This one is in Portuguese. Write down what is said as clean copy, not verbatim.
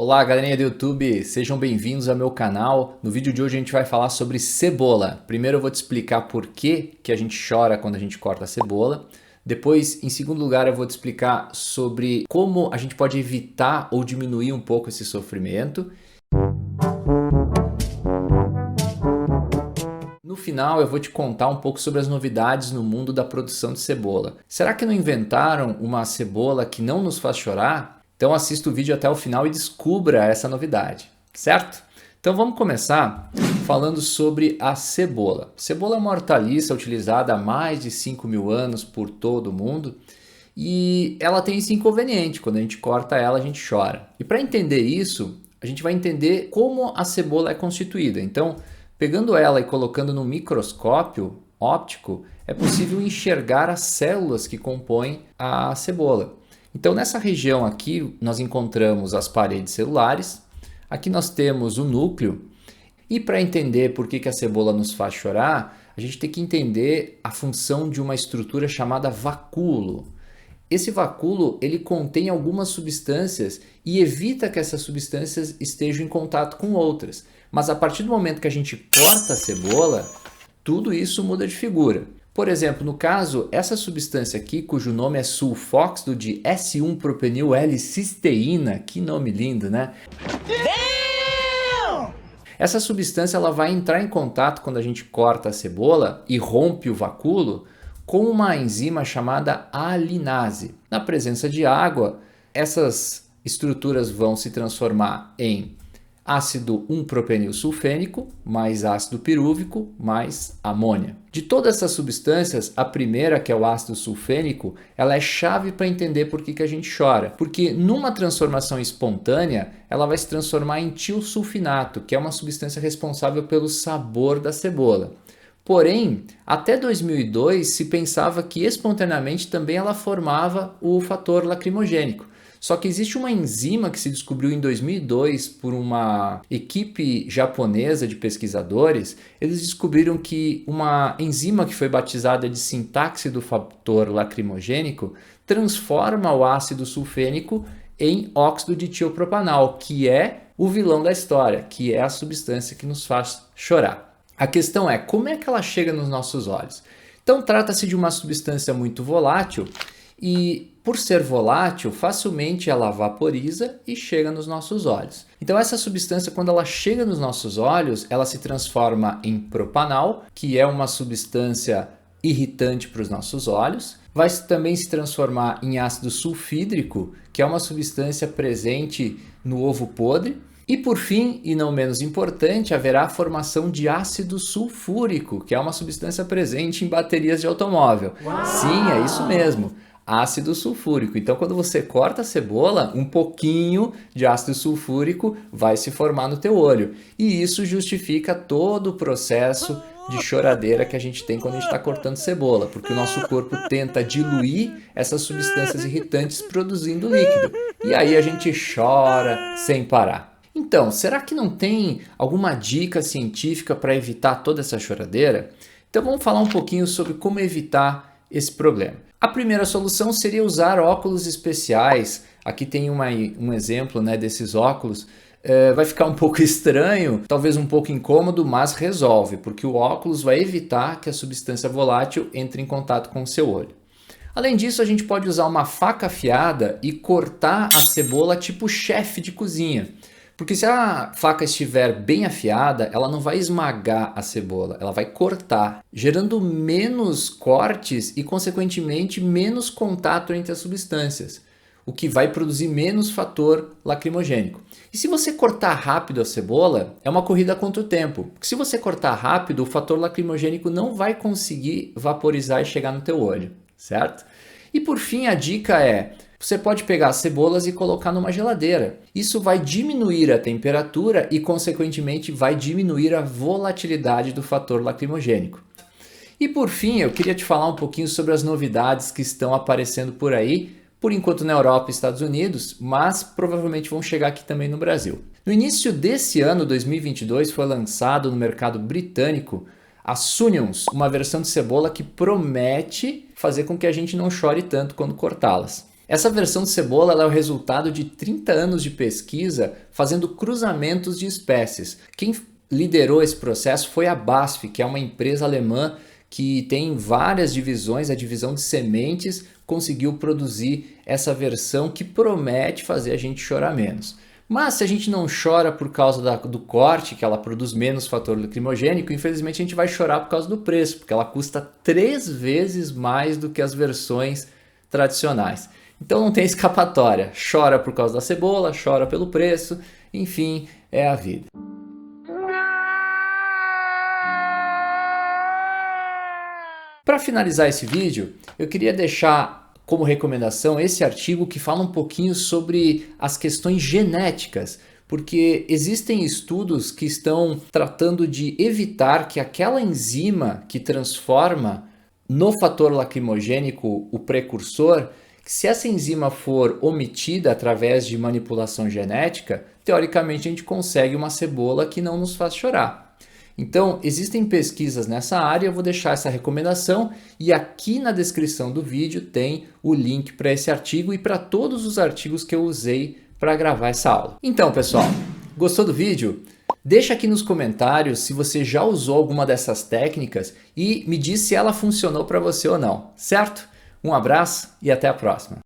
Olá, galerinha do YouTube, sejam bem-vindos ao meu canal. No vídeo de hoje a gente vai falar sobre cebola. Primeiro eu vou te explicar por que a gente chora quando a gente corta a cebola. Depois, em segundo lugar, eu vou te explicar sobre como a gente pode evitar ou diminuir um pouco esse sofrimento. No final, eu vou te contar um pouco sobre as novidades no mundo da produção de cebola. Será que não inventaram uma cebola que não nos faz chorar? Então assista o vídeo até o final e descubra essa novidade, certo? Então vamos começar falando sobre a cebola. Cebola é uma hortaliça utilizada há mais de 5.000 anos por todo o mundo e ela tem esse inconveniente, quando a gente corta ela a gente chora. E para entender isso, a gente vai entender como a cebola é constituída. Então, pegando ela e colocando no microscópio óptico, é possível enxergar as células que compõem a cebola. Então nessa região aqui nós encontramos as paredes celulares, aqui nós temos o núcleo e para entender por que a cebola nos faz chorar, a gente tem que entender a função de uma estrutura chamada vacúolo. Esse vacúolo ele contém algumas substâncias e evita que essas substâncias estejam em contato com outras. Mas a partir do momento que a gente corta a cebola, tudo isso muda de figura. Por exemplo, no caso, essa substância aqui, cujo nome é sulfóxido de S1-propenil L-cisteína, que nome lindo, né? Damn! Essa substância ela vai entrar em contato quando a gente corta a cebola e rompe o vacúolo com uma enzima chamada alinase. Na presença de água, essas estruturas vão se transformar em ácido 1-propenil sulfênico, mais ácido pirúvico, mais amônia. De todas essas substâncias, a primeira, que é o ácido sulfênico, ela é chave para entender por que a gente chora. Porque numa transformação espontânea, ela vai se transformar em tiosulfinato, que é uma substância responsável pelo sabor da cebola. Porém, até 2002 se pensava que espontaneamente também ela formava o fator lacrimogênico. Só que existe uma enzima que se descobriu em 2002 por uma equipe japonesa de pesquisadores. Eles descobriram que uma enzima que foi batizada de sintaxe do fator lacrimogênico transforma o ácido sulfênico em óxido de tiopropanal, que é o vilão da história, que é a substância que nos faz chorar. A questão é, como é que ela chega nos nossos olhos? Então trata-se de uma substância muito volátil e, por ser volátil, facilmente ela vaporiza e chega nos nossos olhos. Então essa substância, quando ela chega nos nossos olhos, ela se transforma em propanal, que é uma substância irritante para os nossos olhos. Vai também se transformar em ácido sulfídrico, que é uma substância presente no ovo podre. E por fim, e não menos importante, haverá a formação de ácido sulfúrico, que é uma substância presente em baterias de automóvel. Uau! Sim, é isso mesmo. Ácido sulfúrico. Então, quando você corta a cebola, um pouquinho de ácido sulfúrico vai se formar no teu olho. E isso justifica todo o processo de choradeira que a gente tem quando a gente está cortando cebola, porque o nosso corpo tenta diluir essas substâncias irritantes produzindo líquido. E aí a gente chora sem parar. Então, será que não tem alguma dica científica para evitar toda essa choradeira? Então vamos falar um pouquinho sobre como evitar esse problema. A primeira solução seria usar óculos especiais. Aqui tem um exemplo, né, desses óculos. Vai ficar um pouco estranho, talvez um pouco incômodo, mas resolve, porque o óculos vai evitar que a substância volátil entre em contato com o seu olho. Além disso, a gente pode usar uma faca afiada e cortar a cebola tipo chefe de cozinha. Porque se a faca estiver bem afiada, ela não vai esmagar a cebola, ela vai cortar, gerando menos cortes e, consequentemente, menos contato entre as substâncias, o que vai produzir menos fator lacrimogênico. E se você cortar rápido a cebola, é uma corrida contra o tempo. Porque se você cortar rápido, o fator lacrimogênico não vai conseguir vaporizar e chegar no teu olho, certo? E por fim, a dica é: você pode pegar as cebolas e colocar numa geladeira. Isso vai diminuir a temperatura e, consequentemente, vai diminuir a volatilidade do fator lacrimogênico. E por fim, eu queria te falar um pouquinho sobre as novidades que estão aparecendo por aí, por enquanto na Europa e Estados Unidos, mas provavelmente vão chegar aqui também no Brasil. No início desse ano, 2022, foi lançado no mercado britânico a Sunions, uma versão de cebola que promete fazer com que a gente não chore tanto quando cortá-las. Essa versão de cebola ela é o resultado de 30 anos de pesquisa fazendo cruzamentos de espécies. Quem liderou esse processo foi a BASF, que é uma empresa alemã que tem várias divisões. A divisão de sementes conseguiu produzir essa versão que promete fazer a gente chorar menos. Mas se a gente não chora por causa do corte, que ela produz menos fator lacrimogênico, infelizmente a gente vai chorar por causa do preço, porque ela custa 3 vezes mais do que as versões tradicionais. Então não tem escapatória. Chora por causa da cebola, chora pelo preço, enfim, é a vida. Para finalizar esse vídeo, eu queria deixar como recomendação esse artigo que fala um pouquinho sobre as questões genéticas, porque existem estudos que estão tratando de evitar que aquela enzima que transforma no fator lacrimogênico o precursor, que se essa enzima for omitida através de manipulação genética, teoricamente a gente consegue uma cebola que não nos faz chorar. Então, existem pesquisas nessa área, eu vou deixar essa recomendação e aqui na descrição do vídeo tem o link para esse artigo e para todos os artigos que eu usei para gravar essa aula. Então, pessoal, gostou do vídeo? Deixa aqui nos comentários se você já usou alguma dessas técnicas e me diz se ela funcionou para você ou não, certo? Um abraço e até a próxima!